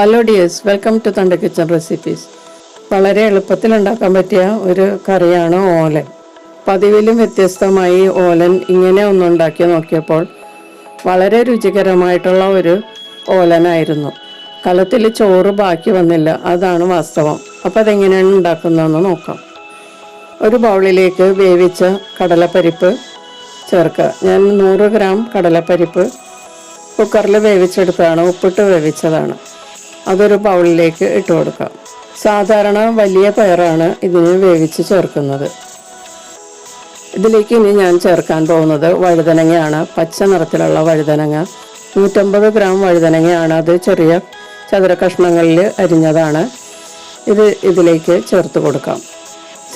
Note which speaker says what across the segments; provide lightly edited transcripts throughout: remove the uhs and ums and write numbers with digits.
Speaker 1: Hello dears, welcome to തൻ്റെ kitchen recipes. വളരെ എളുപ്പത്തിൽ ഉണ്ടാക്കാൻ പറ്റിയ ഒരു കറിയാണ് ഓലൻ. പതിവിലും വ്യത്യസ്തമായി ഓലൻ ഇങ്ങനെ ഒന്നുണ്ടാക്കി നോക്കിയപ്പോൾ വളരെ രുചികരമായിട്ടുള്ള ഒരു ഓലനായിരുന്നു. കലത്തിൽ ചോറ് ബാക്കി വന്നില്ല, അതാണ് വാസ്തവം. അപ്പോൾ അതെങ്ങനെയാണ് ഉണ്ടാക്കുന്നതെന്ന് നോക്കാം. ഒരു ബൗളിലേക്ക് വേവിച്ച കടലപ്പരിപ്പ് ചേർക്കുക. ഞാൻ 100 ഗ്രാം കടലപ്പരിപ്പ് കുക്കറിൽ വേവിച്ചെടുത്തതാണ്, ഉപ്പിട്ട് വേവിച്ചതാണ്. അതൊരു ബൗളിലേക്ക് ഇട്ട് കൊടുക്കാം. സാധാരണ വലിയ പയറാണ് ഇതിന് വേവിച്ച് ചേർക്കുന്നത്. ഇതിലേക്ക് ഇനി ഞാൻ ചേർക്കാൻ പോകുന്നത് വഴുതനങ്ങയാണ്. പച്ച നിറത്തിലുള്ള വഴുതനങ്ങ 150 ഗ്രാം വഴുതനങ്ങയാണ്. അത് ചെറിയ ചതുര കഷ്ണങ്ങളിൽ അരിഞ്ഞതാണ്. ഇതിലേക്ക് ചേർത്ത് കൊടുക്കാം.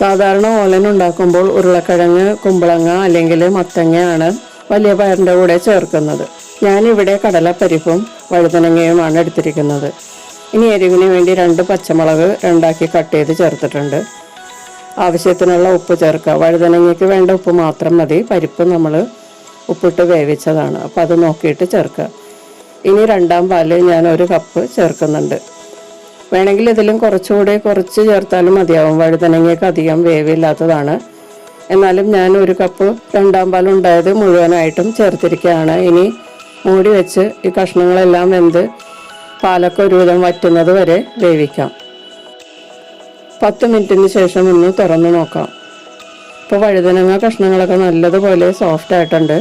Speaker 1: സാധാരണ ഓലൻ ഉണ്ടാക്കുമ്പോൾ ഉരുളക്കിഴങ്ങ്, കുമ്പളങ്ങ അല്ലെങ്കിൽ മത്തങ്ങയാണ് വലിയ പയറിൻ്റെ കൂടെ ചേർക്കുന്നത്. ഞാനിവിടെ കടലപ്പരിപ്പും വഴുതനങ്ങയുമാണ് എടുത്തിരിക്കുന്നത്. ഇനി എരിവിന് വേണ്ടി 2 പച്ചമുളക് 2ആക്കി കട്ട് ചെയ്ത് ചേർത്തിട്ടുണ്ട്. ആവശ്യത്തിനുള്ള ഉപ്പ് ചേർക്കുക. വഴുതനങ്ങയ്ക്ക് വേണ്ട ഉപ്പ് മാത്രം മതി. പരിപ്പ് നമ്മൾ ഉപ്പിട്ട് വേവിച്ചതാണ്, അപ്പോൾ അത് നോക്കിയിട്ട് ചേർക്കുക. ഇനി 2ാം പാല് ഞാൻ 1 കപ്പ് ചേർക്കുന്നുണ്ട്. വേണമെങ്കിൽ ഇതിലും കുറച്ച് ചേർത്താലും മതിയാവും. വഴുതനങ്ങയ്ക്ക് അധികം വേവില്ലാത്തതാണ്. എന്നാലും ഞാൻ 1 കപ്പ് 2ാം പാൽ ഉണ്ടായത് മുഴുവനായിട്ടും ചേർത്തിരിക്കുകയാണ്. ഇനി മൂടി വെച്ച് ഈ കഷ്ണങ്ങളെല്ലാം വെന്ത് പാലൊക്കെ ഒരുവിധം വറ്റുന്നത് വരെ വേവിക്കാം. 10 മിനിറ്റിന് ശേഷം ഒന്ന് തുറന്ന് നോക്കാം. ഇപ്പോൾ വഴുതനങ്ങ കഷ്ണങ്ങളൊക്കെ നല്ലതുപോലെ സോഫ്റ്റ് ആയിട്ടുണ്ട്.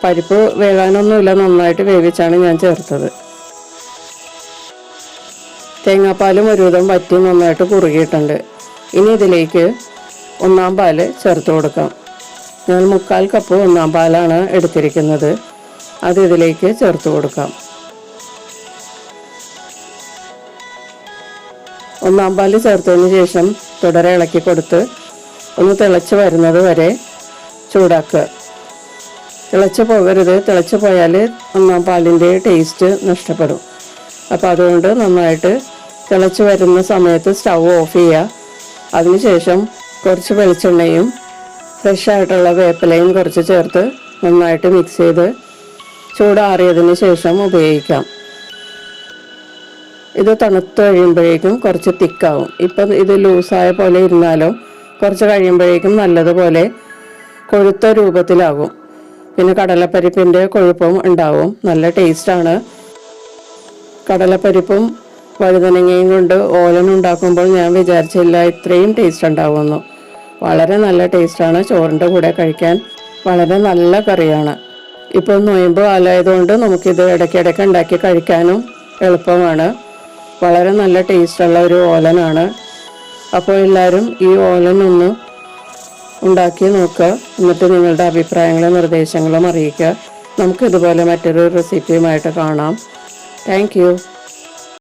Speaker 1: പരിപ്പ് വേകാനൊന്നുമില്ല, നന്നായിട്ട് വേവിച്ചാണ് ഞാൻ ചേർത്തത്. തേങ്ങാപ്പാലും ഒരുവിധം വറ്റി നന്നായിട്ട് കുറുകിയിട്ടുണ്ട്. ഇനി ഇതിലേക്ക് 1ാം പാല് ചേർത്ത് കൊടുക്കാം. ഞാൻ 3/4 കപ്പ് 1ാം പാലാണ് എടുത്തിരിക്കുന്നത്. അത് ഇതിലേക്ക് ചേർത്ത് കൊടുക്കാം. 1ാം പാല് ചേർത്തതിന് ശേഷം തുടരെ ഇളക്കി കൊടുത്ത് ഒന്ന് തിളച്ച് വരുന്നത് വരെ ചൂടാക്കുക. തിളച്ച് പോകരുത്. തിളച്ച് പോയാൽ 1ാം പാലിൻ്റെ ടേസ്റ്റ് നഷ്ടപ്പെടും. അപ്പോൾ അതുകൊണ്ട് നന്നായിട്ട് തിളച്ച് വരുന്ന സമയത്ത് സ്റ്റൗ ഓഫ് ചെയ്യുക. അതിനുശേഷം കുറച്ച് വെളിച്ചെണ്ണയും ഫ്രഷായിട്ടുള്ള വേപ്പിലയും കുറച്ച് ചേർത്ത് നന്നായിട്ട് മിക്സ് ചെയ്ത് ചൂടാറിയതിന് ശേഷം ഉപയോഗിക്കാം. ഇത് തണുത്ത് കഴിയുമ്പോഴേക്കും കുറച്ച് തിക്കാവും. ഇപ്പം ഇത് ലൂസായ പോലെ ഇരുന്നാലോ കുറച്ച് കഴിയുമ്പോഴേക്കും നല്ലതുപോലെ കൊഴുത്ത രൂപത്തിലാകും. പിന്നെ കടലപ്പരിപ്പിൻ്റെ കൊഴുപ്പും ഉണ്ടാവും. നല്ല ടേസ്റ്റാണ്. കടലപ്പരിപ്പും വഴുതനങ്ങയും കൊണ്ട് ഓലൻ ഉണ്ടാക്കുമ്പോൾ ഞാൻ വിചാരിച്ചില്ല ഇത്രയും ടേസ്റ്റ് ഉണ്ടാവുമെന്ന്. വളരെ നല്ല ടേസ്റ്റാണ്. ചോറിൻ്റെ കൂടെ കഴിക്കാൻ വളരെ നല്ല കറിയാണ്. ഇപ്പോൾ നൊയമ്പ് കാലമായതുകൊണ്ട് നമുക്കിത് ഇടയ്ക്കിടയ്ക്ക് ഉണ്ടാക്കി കഴിക്കാനും എളുപ്പമാണ്. വളരെ നല്ല ടേസ്റ്റുള്ള ഒരു ഓലനാണ്. അപ്പോൾ എല്ലാവരും ഈ ഓലൻ ഒന്ന് ഉണ്ടാക്കി നോക്കുക. എന്നിട്ട് നിങ്ങളുടെ അഭിപ്രായങ്ങളും നിർദ്ദേശങ്ങളും അറിയിക്കുക. നമുക്കിതുപോലെ മറ്റൊരു റെസിപ്പിയുമായിട്ട് കാണാം. Thank you.